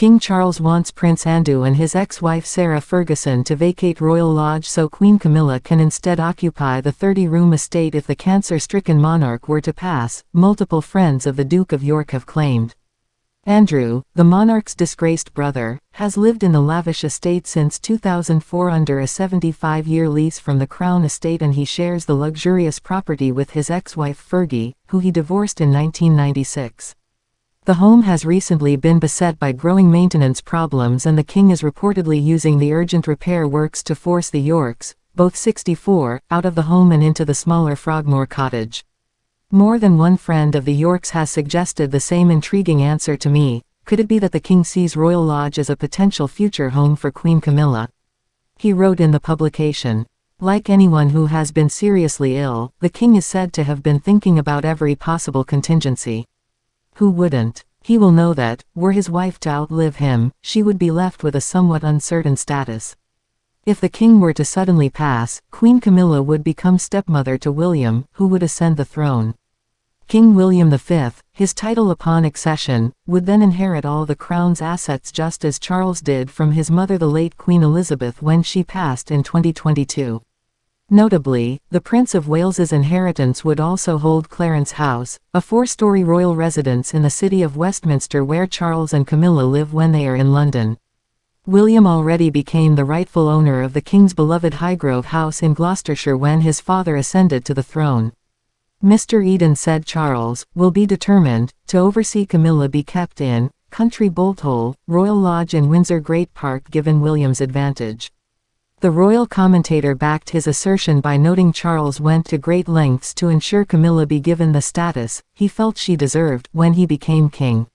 King Charles wants Prince Andrew and his ex-wife Sarah Ferguson to vacate Royal Lodge so Queen Camilla can instead occupy the 30-room estate if the cancer-stricken monarch were to pass, multiple friends of the Duke of York have claimed. Andrew, the monarch's disgraced brother, has lived in the lavish estate since 2004 under a 75-year lease from the Crown Estate, and he shares the luxurious property with his ex-wife Fergie, who he divorced in 1996. The home has recently been beset by growing maintenance problems, and the king is reportedly using the urgent repair works to force the Yorks, both 64, out of the home and into the smaller Frogmore cottage. More than one friend of the Yorks has suggested the same intriguing answer to me: could it be that the king sees Royal Lodge as a potential future home for Queen Camilla? He wrote in the publication. Like anyone who has been seriously ill, the king is said to have been thinking about every possible contingency. Who wouldn't? He will know that, were his wife to outlive him, she would be left with a somewhat uncertain status. If the king were to suddenly pass, Queen Camilla would become stepmother to William, who would ascend the throne. King William V, his title upon accession, would then inherit all the crown's assets just as Charles did from his mother the late Queen Elizabeth when she passed in 2022. Notably, the Prince of Wales's inheritance would also hold Clarence House, a 4-story royal residence in the city of Westminster where Charles and Camilla live when they are in London. William already became the rightful owner of the king's beloved Highgrove House in Gloucestershire when his father ascended to the throne. Mr. Eden said Charles will be determined to oversee Camilla be kept in Country Bolthole, Royal Lodge in Windsor Great Park given William's advantage. The royal commentator backed his assertion by noting Charles went to great lengths to ensure Camilla be given the status he felt she deserved when he became king.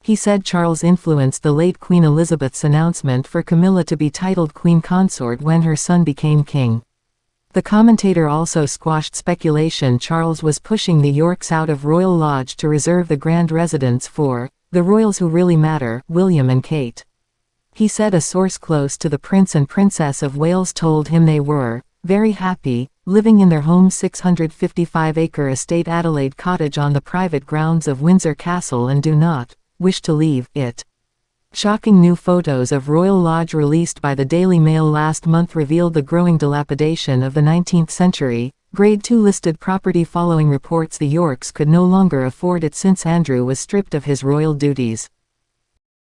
He said Charles influenced the late Queen Elizabeth's announcement for Camilla to be titled Queen Consort when her son became king. The commentator also squashed speculation Charles was pushing the Yorks out of Royal Lodge to reserve the grand residence for the royals who really matter, William and Kate. He said a source close to the Prince and Princess of Wales told him they were very happy, living in their home 655-acre estate Adelaide Cottage on the private grounds of Windsor Castle and do not wish to leave it. Shocking new photos of Royal Lodge released by the Daily Mail last month revealed the growing dilapidation of the 19th century, Grade 2 listed property following reports the Yorks could no longer afford it since Andrew was stripped of his royal duties.